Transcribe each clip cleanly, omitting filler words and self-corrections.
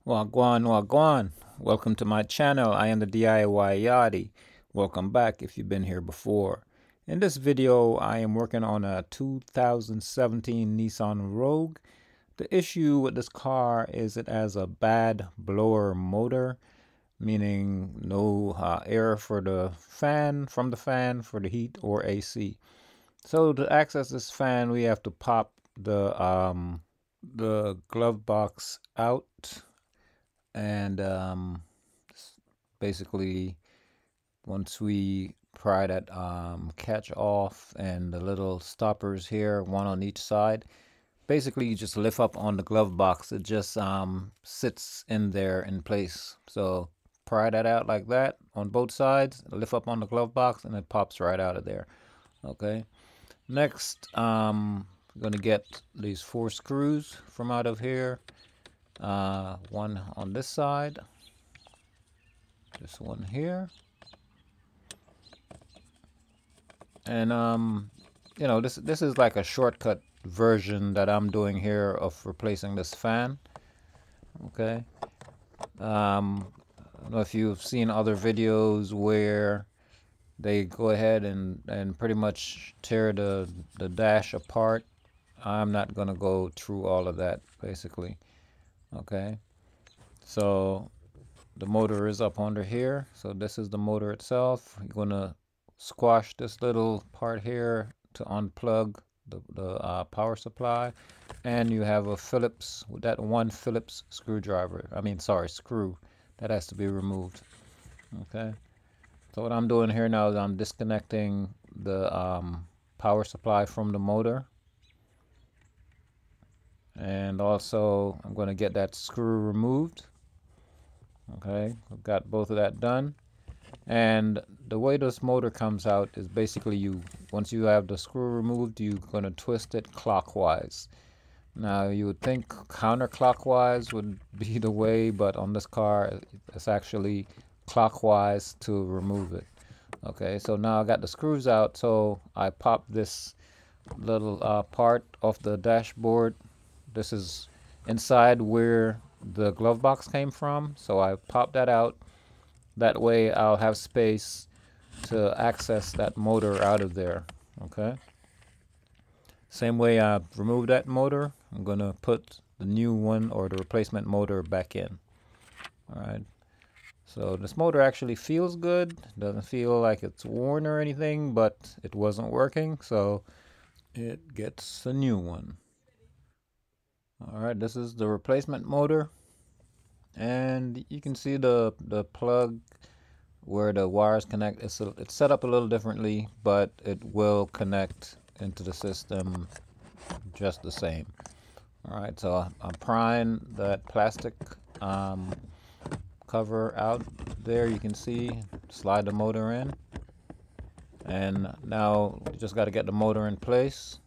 Wagwan, wagwan. Welcome to my channel. I am the DIY Yachty. Welcome back if you've been here before. In this video, I am working on a 2017 Nissan Rogue. The issue with this car is it has a bad blower motor, meaning no air for the fan, from the fan for the heat or AC. So to access this fan, we have to pop the glove box out and basically once we pry that catch off and the little stoppers here, one on each side, basically you just lift up on the glove box. It just sits in there in place. So pry that out like that on both sides, lift up on the glove box, and it pops right out of there. Okay, next I'm gonna get these 4 screws from out of here. One on this side, this one here, and this is like a shortcut version that I'm doing here of replacing this fan. Okay, I don't know if you've seen other videos where they go ahead and pretty much tear the dash apart. I'm not gonna go through all of that basically. Okay, so the motor is up under here, so this is the motor itself. You're gonna squash this little part here to unplug the power supply, and you have a Phillips, with that one Phillips screwdriver, screw that has to be removed. Okay, so what I'm doing here now is I'm disconnecting the power supply from the motor, and also I'm going to get that screw removed. Okay, I've got both of that done. And the way this motor comes out is basically once you have the screw removed, you're going to twist it clockwise. Now you would think counterclockwise would be the way, but on this car it's actually clockwise to remove it. Okay, so now I got the screws out, so I pop this little part of the dashboard. This is inside where the glove box came from, so I pop that out. That way I'll have space to access that motor out of there. Okay, same way I removed that motor, I'm gonna put the new one or the replacement motor back in. All right, so this motor actually feels good, doesn't feel like it's worn or anything, but it wasn't working, so it gets a new one. All right, this is the replacement motor, and you can see the plug where the wires connect. It's set up a little differently, but it will connect into the system just the same. All right, so I'm prying that plastic cover out there. You can see, slide the motor in, and now you just got to get the motor in place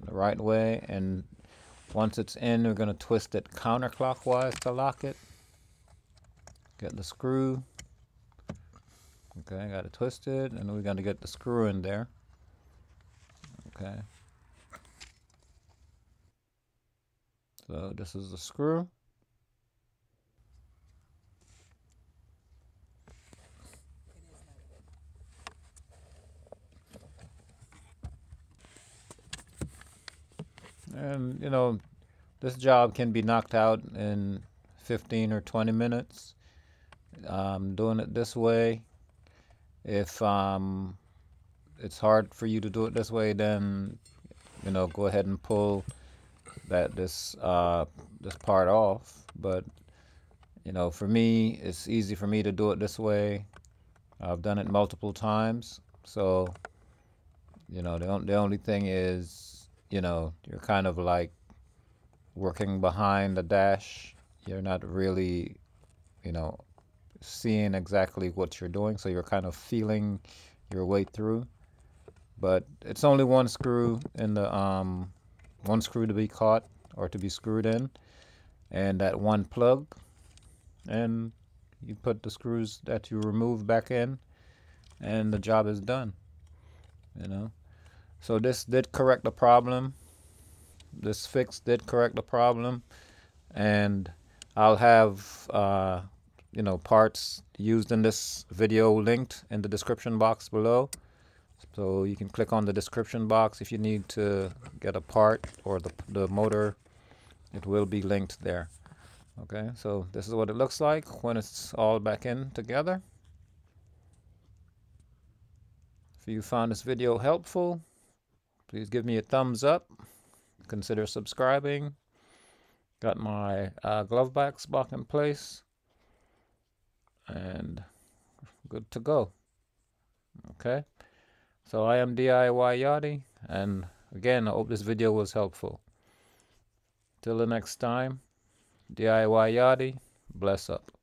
the right way, and once it's in, we're going to twist it counterclockwise to lock it. Get the screw. Okay, got to twist it, and we're going to get the screw in there. Okay, so this is the screw. And this job can be knocked out in 15 or 20 minutes. Doing it this way. If it's hard for you to do it this way, then go ahead and pull this part off. But for me, it's easy for me to do it this way. I've done it multiple times, so the only thing is you're kind of like working behind the dash. You're not really seeing exactly what you're doing, so you're kind of feeling your way through. But it's only one screw in the one screw to be caught or to be screwed in, and that one plug, and you put the screws that you removed back in, and the job is done. So this did correct the problem. This fix did correct the problem, and I'll have parts used in this video linked in the description box below. So you can click on the description box if you need to get a part or the motor. It will be linked there. Okay, so this is what it looks like when it's all back in together. If you found this video helpful, please give me a thumbs up. Consider subscribing. Got my glove backs back in place. And good to go. Okay, so I am DIY Yachty, and again, I hope this video was helpful. Till the next time, DIY Yachty, bless up.